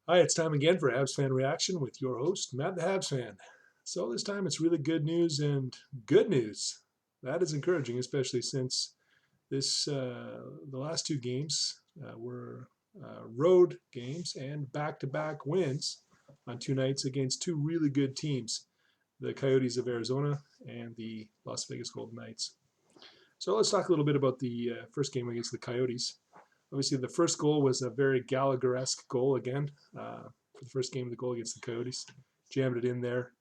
Hi, it's time again for Habs Fan Reaction with your host, Matt the Habs Fan. So this time it's really good news and good news. That is encouraging, especially since the last two games were road games and back-to-back wins on two nights against two really good teams, the Coyotes of Arizona and the Las Vegas Golden Knights. So let's talk a little bit about the first game against the Coyotes. Obviously, the first goal was a very Gallagher-esque goal again for the first game of the goal against the Coyotes. Jammed it in there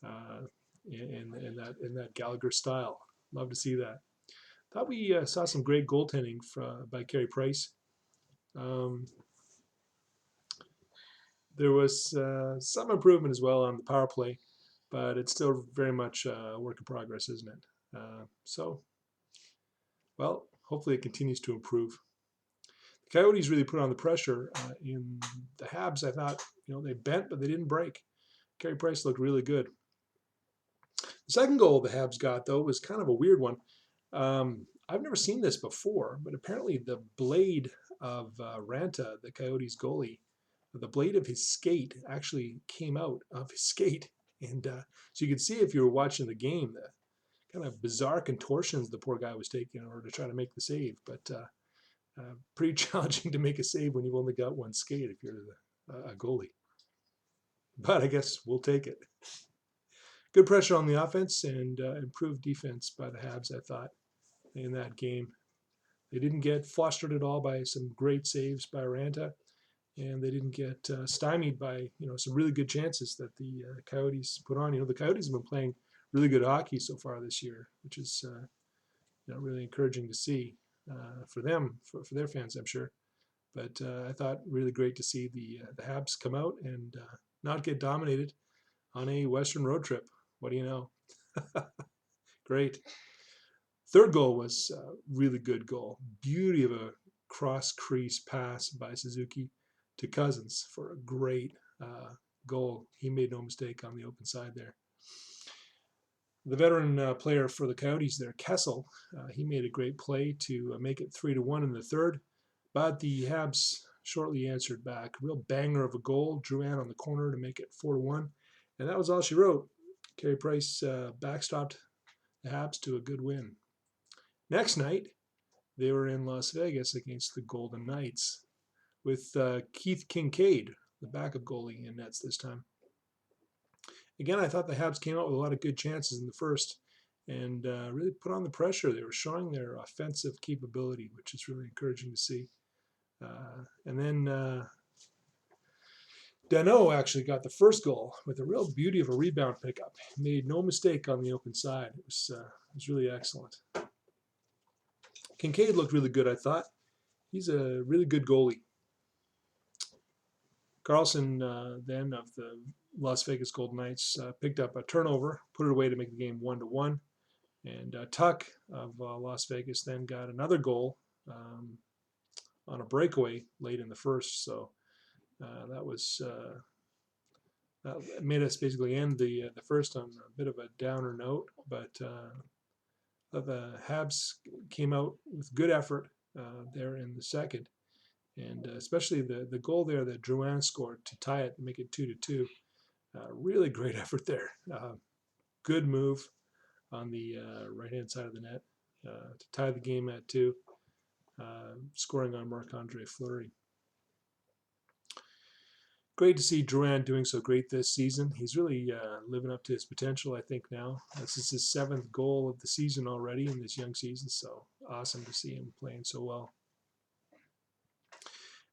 uh, in that Gallagher style. Love to see that. Thought we saw some great goaltending by Carey Price. Um, there was some improvement as well on the power play, but it's still very much a work in progress, isn't it? Well, hopefully it continues to improve. The Coyotes really put on the pressure in the Habs. I thought, they bent, but they didn't break. Carey Price looked really good. The second goal the Habs got, though, was kind of a weird one. I've never seen this before, but apparently the blade of Ranta, the Coyotes goalie, the blade of his skate actually came out of his skate. And so you could see if you were watching the game, the kind of bizarre contortions the poor guy was taking in order to try to make the save. But pretty challenging to make a save when you've only got one skate if you're a goalie. But I guess we'll take it. Good pressure on the offense and improved defense by the Habs, I thought, in that game. They didn't get flustered at all by some great saves by Ranta, and they didn't get stymied by some really good chances that the Coyotes put on. The Coyotes have been playing really good hockey so far this year, which is really encouraging to see for them, for their fans, I'm sure. But I thought really great to see the Habs come out and not get dominated on a Western road trip. What do you know? Great. Third goal was a really good goal. Beauty of a cross crease pass by Suzuki to Cousins for a great goal. He made no mistake on the open side there. The veteran player for the Coyotes there, Kessel, he made a great play to make it 3-1 in the third. But the Habs shortly answered back. Real banger of a goal. Drouin on the corner to make it 4-1. And that was all she wrote. Carey Price backstopped the Habs to a good win. Next night, they were in Las Vegas against the Golden Knights with Keith Kincaid, the backup goalie, in nets this time. Again, I thought the Habs came out with a lot of good chances in the first and really put on the pressure. They were showing their offensive capability, which is really encouraging to see. And then Danault actually got the first goal with a real beauty of a rebound pickup. Made no mistake on the open side. It was really excellent. Kincaid looked really good, I thought. He's a really good goalie. Carlson, then of the Las Vegas Golden Knights, picked up a turnover, put it away to make the game 1-1. And Tuck of Las Vegas then got another goal on a breakaway late in the first. So that made us basically end the first on a bit of a downer note. But the Habs came out with good effort there in the second. And especially the goal there that Drouin scored to tie it and make it 2-2. Really great effort there. Good move on the right-hand side of the net to tie the game at 2, scoring on Marc-Andre Fleury. Great to see Drouin doing so great this season. He's really living up to his potential, I think, now. This is his 7th goal of the season already in this young season, so awesome to see him playing so well.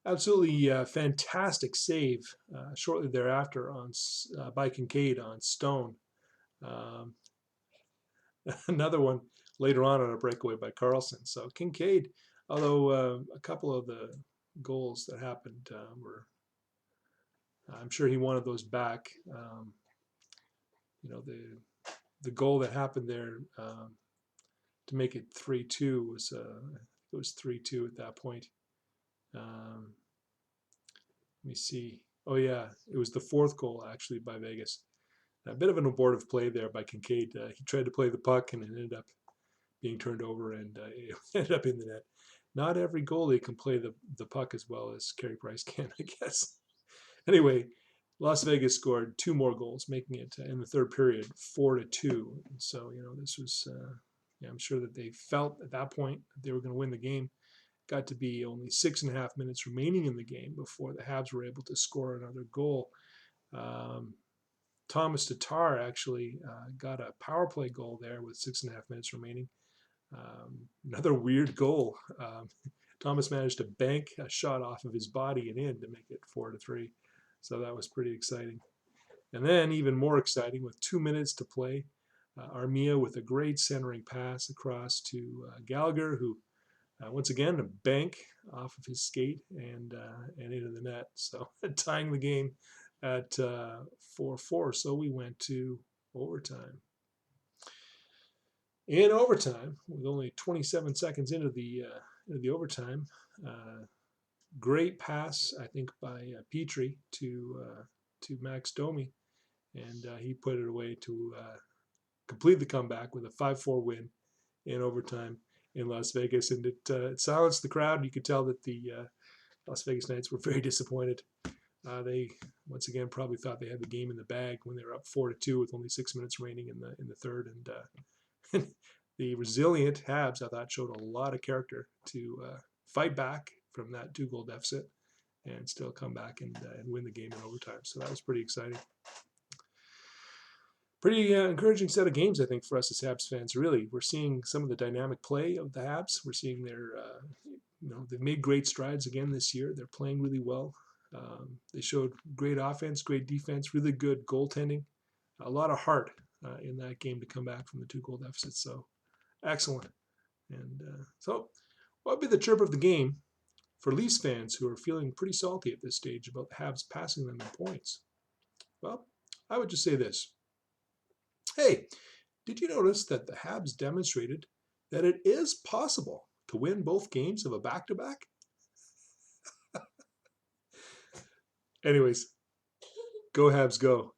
Absolutely fantastic save shortly thereafter by Kincaid on Stone. Another one later on a breakaway by Carlson. So Kincaid, although a couple of the goals that happened were, I'm sure he wanted those back. The goal that happened there to make it 3-2 was it was 3-2 at that point. Let me see. Oh yeah, it was the 4th goal actually by Vegas. A bit of an abortive play there by Kincaid. He tried to play the puck and it ended up being turned over and it ended up in the net. Not every goalie can play the puck as well as Carey Price can, I guess. Anyway, Las Vegas scored 2 more goals, making it in the third period 4-2. And so, this was, yeah, I'm sure that they felt at that point that they were going to win the game. Got to be only 6.5 minutes remaining in the game before the Habs were able to score another goal. Thomas Tatar actually got a power play goal there with 6.5 minutes remaining. Another weird goal. Thomas managed to bank a shot off of his body and in to make it 4-3. So that was pretty exciting. And then, even more exciting, with 2 minutes to play, Armia with a great centering pass across to Gallagher, who once again a bank off of his skate and into the net. So tying the game at 4-4. So we went to overtime. In overtime, with only 27 seconds into the overtime, great pass, I think, by Petrie to Max Domi, and he put it away to complete the comeback with a 5-4 win in overtime in Las Vegas, and it silenced the crowd. You could tell that the Las Vegas Knights were very disappointed. They once again probably thought they had the game in the bag when they were up 4-2 with only 6 minutes remaining in the third, and the resilient Habs, I thought, showed a lot of character to fight back from that 2-goal deficit and still come back and win the game in overtime. So that was pretty exciting. Pretty encouraging set of games, I think, for us as Habs fans. Really, we're seeing some of the dynamic play of the Habs. We're seeing their, they've made great strides again this year. They're playing really well. They showed great offense, great defense, really good goaltending, a lot of heart in that game to come back from the 2-goal deficit. So excellent. And so, what would be the chirp of the game for Leafs fans who are feeling pretty salty at this stage about the Habs passing them in points? Well, I would just say this. Hey, did you notice that the Habs demonstrated that it is possible to win both games of a back-to-back? Anyways, go Habs, go.